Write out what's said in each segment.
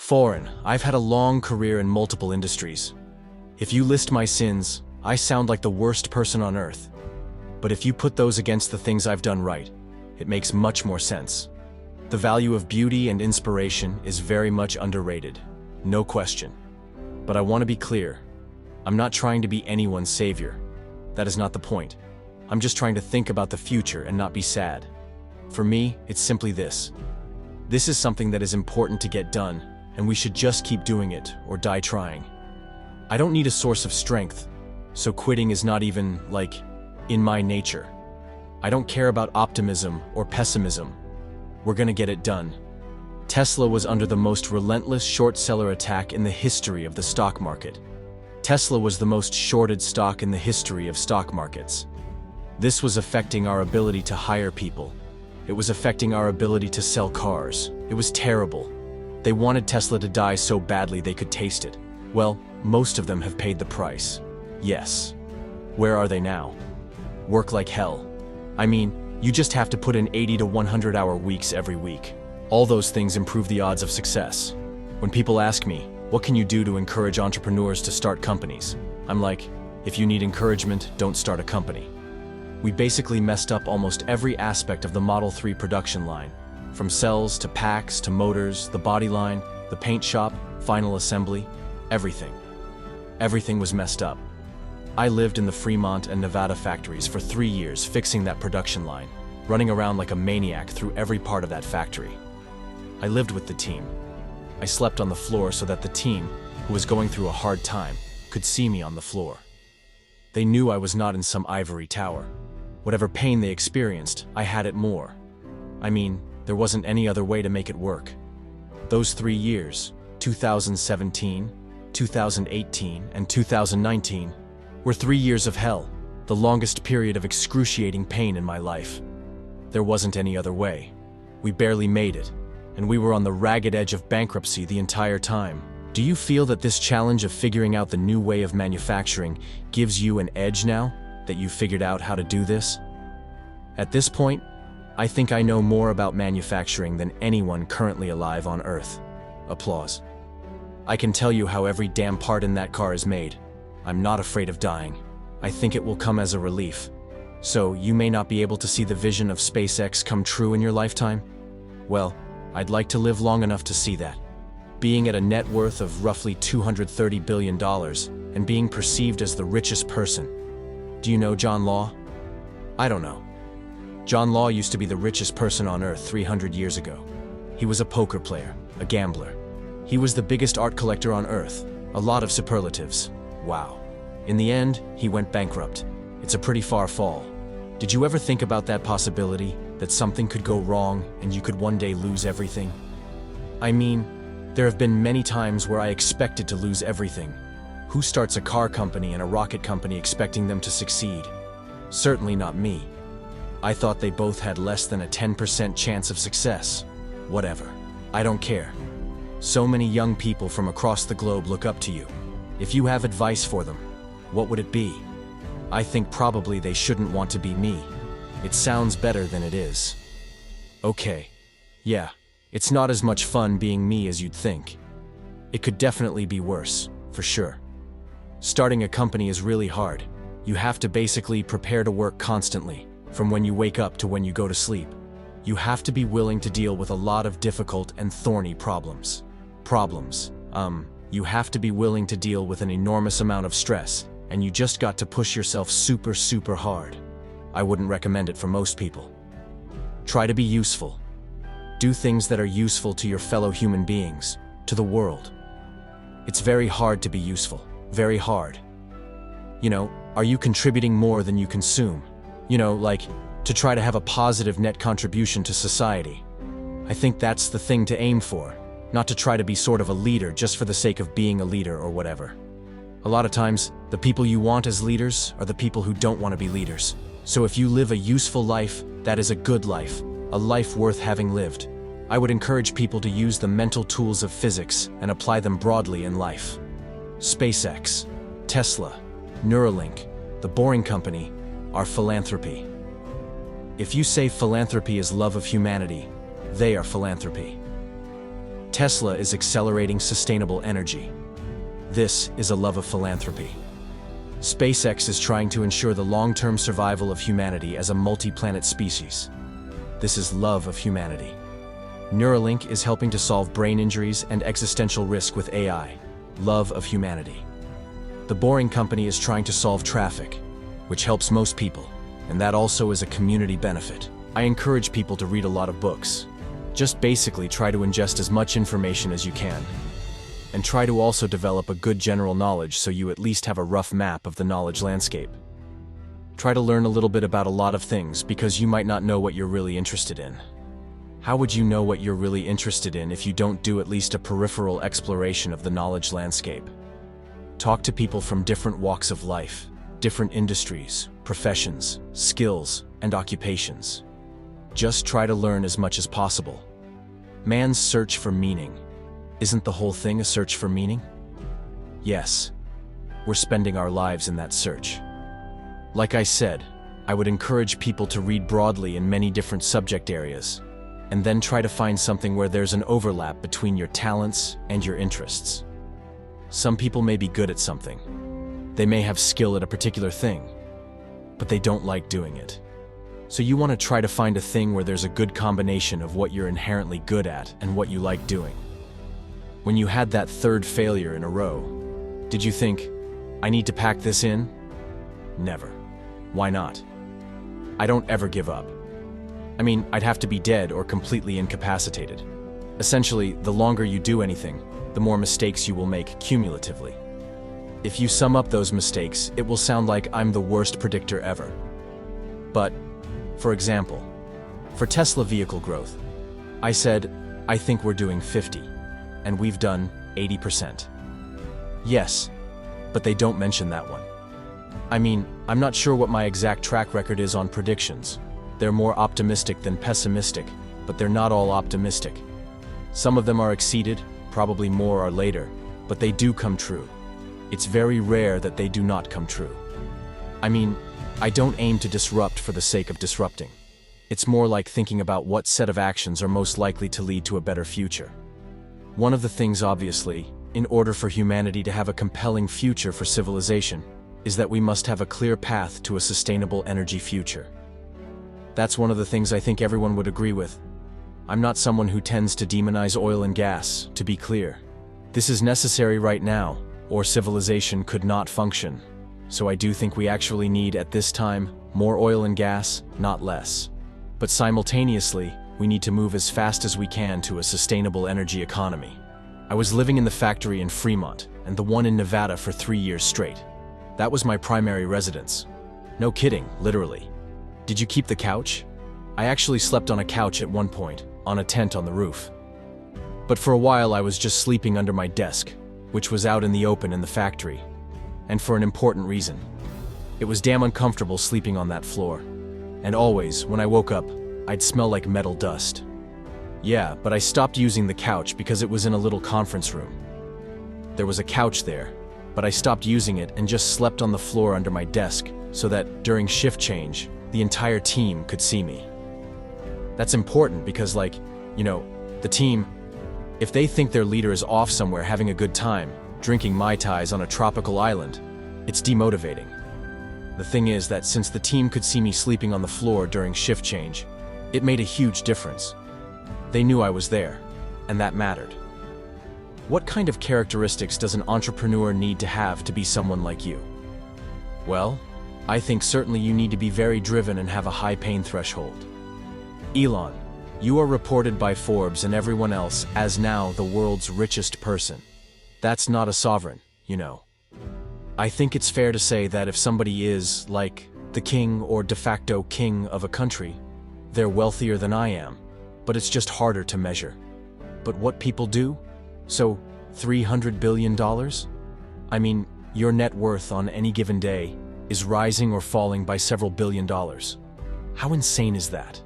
Foreign, I've had a long career in multiple industries. If you list my sins, I sound like the worst person on earth. But if you put those against the things I've done right, it makes much more sense. The value of beauty and inspiration is very much underrated, no question. But I want to be clear. I'm not trying to be anyone's savior. That is not the point. I'm just trying to think about the future and not be sad. For me, it's simply this. This is something that is important to get done, and we should just keep doing it or die trying. I don't need a source of strength, so quitting is not even, in my nature. I don't care about optimism or pessimism. We're gonna get it done. Tesla was under the most relentless short seller attack in the history of the stock market. Tesla was the most shorted stock in the history of stock markets. This was affecting our ability to hire people. It was affecting our ability to sell cars. It was terrible. They wanted Tesla to die so badly they could taste it. Well, most of them have paid the price. Yes. Where are they now? Work like hell. I mean, you just have to put in 80 to 100-hour weeks every week. All those things improve the odds of success. When people ask me, what can you do to encourage entrepreneurs to start companies? I'm like, if you need encouragement, don't start a company. We basically messed up almost every aspect of the Model 3 production line. From cells to packs to motors, the body line, the paint shop, final assembly, everything. Everything was messed up. I lived in the Fremont and Nevada factories for 3 years fixing that production line, running around like a maniac through every part of that factory. I lived with the team. I slept on the floor so that the team, who was going through a hard time, could see me on the floor. They knew I was not in some ivory tower. Whatever pain they experienced, I had it more. I mean, there wasn't any other way to make it work. Those 3 years, 2017, 2018, and 2019, were 3 years of hell, the longest period of excruciating pain in my life. There wasn't any other way. We barely made it, and we were on the ragged edge of bankruptcy the entire time. Do you feel that this challenge of figuring out the new way of manufacturing gives you an edge now that you've figured out how to do this? At this point, I think I know more about manufacturing than anyone currently alive on Earth. Applause. I can tell you how every damn part in that car is made. I'm not afraid of dying. I think it will come as a relief. So, you may not be able to see the vision of SpaceX come true in your lifetime? Well, I'd like to live long enough to see that. Being at a net worth of roughly $230 billion and being perceived as the richest person. Do you know John Law? I don't know. John Law used to be the richest person on Earth 300 years ago. He was a poker player, a gambler. He was the biggest art collector on Earth. A lot of superlatives. Wow. In the end, he went bankrupt. It's a pretty far fall. Did you ever think about that possibility, that something could go wrong and you could one day lose everything? I mean, there have been many times where I expected to lose everything. Who starts a car company and a rocket company expecting them to succeed? Certainly not me. I thought they both had less than a 10% chance of success. Whatever. I don't care. So many young people from across the globe look up to you. If you have advice for them, what would it be? I think probably they shouldn't want to be me. It sounds better than it is. Okay. Yeah, it's not as much fun being me as you'd think. It could definitely be worse, for sure. Starting a company is really hard. You have to basically prepare to work constantly, from when you wake up to when you go to sleep. You have to be willing to deal with a lot of difficult and thorny problems. You have to be willing to deal with an enormous amount of stress, and you just got to push yourself super hard. I wouldn't recommend it for most people. Try to be useful. Do things that are useful to your fellow human beings, to the world. It's very hard to be useful. Very hard. Are you contributing more than you consume? To try to have a positive net contribution to society. I think that's the thing to aim for, not to try to be sort of a leader just for the sake of being a leader or whatever. A lot of times, the people you want as leaders are the people who don't want to be leaders. So if you live a useful life, that is a good life, a life worth having lived. I would encourage people to use the mental tools of physics and apply them broadly in life. SpaceX, Tesla, Neuralink, The Boring Company, are philanthropy. If you say philanthropy is love of humanity, they are philanthropy. Tesla is accelerating sustainable energy. This is a love of philanthropy. SpaceX is trying to ensure the long-term survival of humanity as a multi-planet species. This is love of humanity. Neuralink is helping to solve brain injuries and existential risk with AI. Love of humanity. The Boring Company is trying to solve traffic, which helps most people, and that also is a community benefit. I encourage people to read a lot of books. Just basically try to ingest as much information as you can. And try to also develop a good general knowledge so you at least have a rough map of the knowledge landscape. Try to learn a little bit about a lot of things because you might not know what you're really interested in. How would you know what you're really interested in if you don't do at least a peripheral exploration of the knowledge landscape? Talk to people from different walks of life, different industries, professions, skills, and occupations. Just try to learn as much as possible. Man's search for meaning. Isn't the whole thing a search for meaning? Yes. We're spending our lives in that search. Like I said, I would encourage people to read broadly in many different subject areas, and then try to find something where there's an overlap between your talents and your interests. Some people may be good at something. They may have skill at a particular thing, but they don't like doing it. So you want to try to find a thing where there's a good combination of what you're inherently good at and what you like doing. When you had that third failure in a row, did you think, I need to pack this in? Never. Why not? I don't ever give up. I mean, I'd have to be dead or completely incapacitated. Essentially, the longer you do anything, the more mistakes you will make cumulatively. If you sum up those mistakes, it will sound like I'm the worst predictor ever. But, for example, for Tesla vehicle growth, I said, I think we're doing 50. And we've done 80%. Yes, but they don't mention that one. I mean, I'm not sure what my exact track record is on predictions. They're more optimistic than pessimistic, but they're not all optimistic. Some of them are exceeded, probably more are later, but they do come true. It's very rare that they do not come true. I mean, I don't aim to disrupt for the sake of disrupting. It's more like thinking about what set of actions are most likely to lead to a better future. One of the things, obviously, in order for humanity to have a compelling future for civilization, is that we must have a clear path to a sustainable energy future. That's one of the things I think everyone would agree with. I'm not someone who tends to demonize oil and gas, to be clear. This is necessary right now, or civilization could not function. So I do think we actually need, at this time, more oil and gas, not less. But simultaneously, we need to move as fast as we can to a sustainable energy economy. I was living in the factory in Fremont and the one in Nevada for 3 years straight. That was my primary residence. No kidding, literally. Did you keep the couch? I actually slept on a couch at one point, on a tent on the roof. But for a while I was just sleeping under my desk, which was out in the open in the factory. And for an important reason. It was damn uncomfortable sleeping on that floor. And always, when I woke up, I'd smell like metal dust. Yeah, but I stopped using the couch because it was in a little conference room. There was a couch there, but I stopped using it and just slept on the floor under my desk so that, during shift change, the entire team could see me. That's important because, the team, if they think their leader is off somewhere having a good time, drinking Mai Tais on a tropical island, it's demotivating. The thing is that since the team could see me sleeping on the floor during shift change, it made a huge difference. They knew I was there, and that mattered. What kind of characteristics does an entrepreneur need to have to be someone like you? Well, I think certainly you need to be very driven and have a high pain threshold. Elon, you are reported by Forbes and everyone else as now the world's richest person. That's not a sovereign, you know. I think it's fair to say that if somebody is, like, the king or de facto king of a country, they're wealthier than I am, but it's just harder to measure. But what people do? So, $300 billion? I mean, your net worth on any given day is rising or falling by several billion dollars. How insane is that?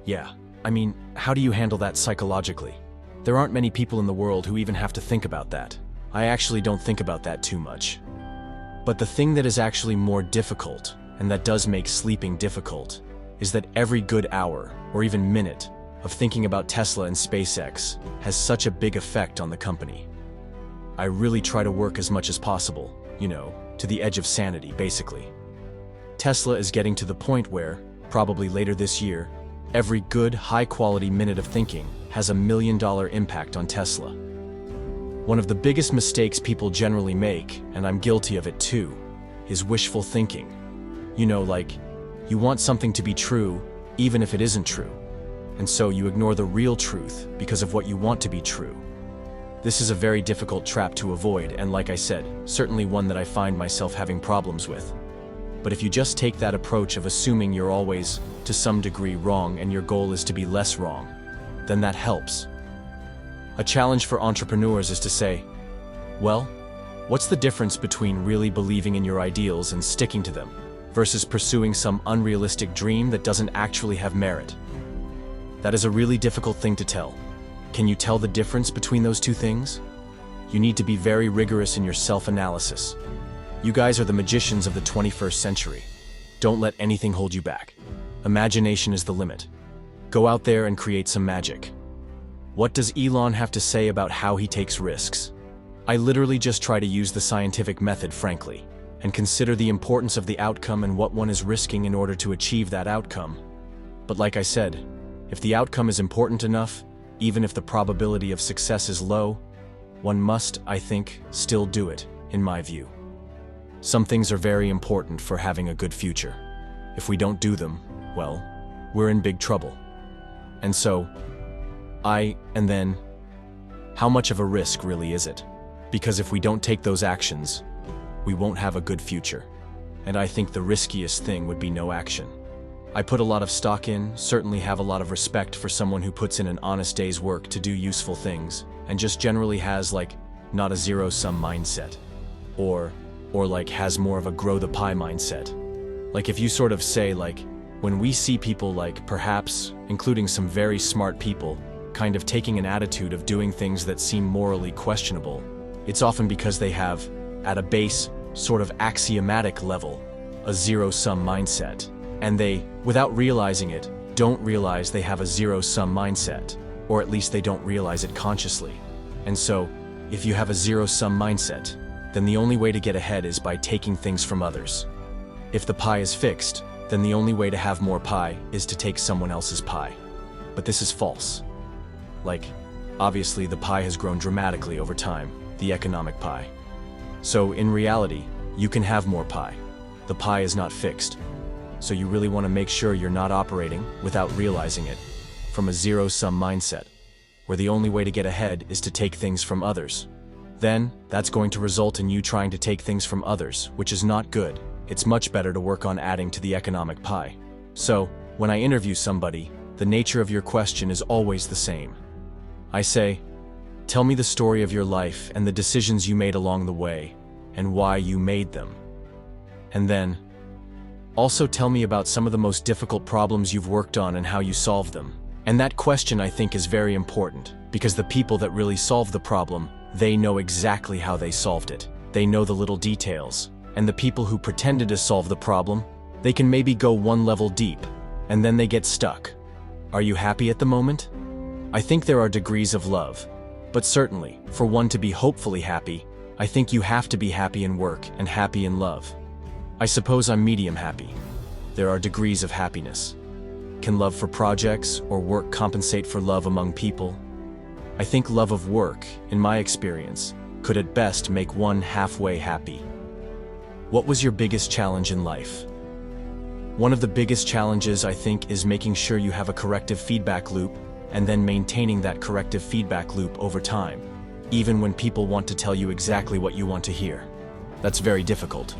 Yeah, I mean, how do you handle that psychologically? There aren't many people in the world who even have to think about that. I actually don't think about that too much. But the thing that is actually more difficult, and that does make sleeping difficult, is that every good hour, or even minute, of thinking about Tesla and SpaceX has such a big effect on the company. I really try to work as much as possible, to the edge of sanity, basically. Tesla is getting to the point where, probably later this year, every good, high-quality minute of thinking has $1 million impact on Tesla. One of the biggest mistakes people generally make, and I'm guilty of it too, is wishful thinking. You want something to be true, even if it isn't true. And so you ignore the real truth because of what you want to be true. This is a very difficult trap to avoid, and like I said, certainly one that I find myself having problems with. But if you just take that approach of assuming you're always, to some degree, wrong and your goal is to be less wrong, then that helps. A challenge for entrepreneurs is to say, well, what's the difference between really believing in your ideals and sticking to them, versus pursuing some unrealistic dream that doesn't actually have merit? That is a really difficult thing to tell. Can you tell the difference between those two things? You need to be very rigorous in your self-analysis. You guys are the magicians of the 21st century. Don't let anything hold you back. Imagination is the limit. Go out there and create some magic. What does Elon have to say about how he takes risks? I literally just try to use the scientific method, frankly, and consider the importance of the outcome and what one is risking in order to achieve that outcome. But like I said, if the outcome is important enough, even if the probability of success is low, one must, I think, still do it, in my view. Some things are very important for having a good future. If we don't do them, well, we're in big trouble. And so, and then, how much of a risk really is it? Because if we don't take those actions, we won't have a good future. And I think the riskiest thing would be no action. I put a lot of stock in, certainly have a lot of respect for someone who puts in an honest day's work to do useful things, and just generally has, not a zero-sum mindset. Or has more of a grow-the-pie mindset. If you sort of say, when we see people perhaps, including some very smart people, kind of taking an attitude of doing things that seem morally questionable, it's often because they have, at a base, sort of axiomatic level, a zero-sum mindset. And they, without realizing it, don't realize they have a zero-sum mindset, or at least they don't realize it consciously. And so, if you have a zero-sum mindset, then the only way to get ahead is by taking things from others. If the pie is fixed, then the only way to have more pie is to take someone else's pie. But this is false. Obviously the pie has grown dramatically over time, the economic pie. So in reality, you can have more pie. The pie is not fixed. So you really want to make sure you're not operating, without realizing it, from a zero-sum mindset, where the only way to get ahead is to take things from others. Then, that's going to result in you trying to take things from others, which is not good. It's much better to work on adding to the economic pie. So, when I interview somebody, the nature of your question is always the same. I say, tell me the story of your life and the decisions you made along the way, and why you made them. And then, also tell me about some of the most difficult problems you've worked on and how you solved them. And that question, I think, is very important, because the people that really solve the problem, they know exactly how they solved it. They know the little details. And the people who pretended to solve the problem, they can maybe go one level deep, and then they get stuck. Are you happy at the moment? I think there are degrees of love. But certainly, for one to be hopefully happy, I think you have to be happy in work and happy in love. I suppose I'm medium happy. There are degrees of happiness. Can love for projects or work compensate for love among people? I think love of work, in my experience, could at best make one halfway happy. What was your biggest challenge in life? One of the biggest challenges, I think, is making sure you have a corrective feedback loop and then maintaining that corrective feedback loop over time, even when people want to tell you exactly what you want to hear. That's very difficult.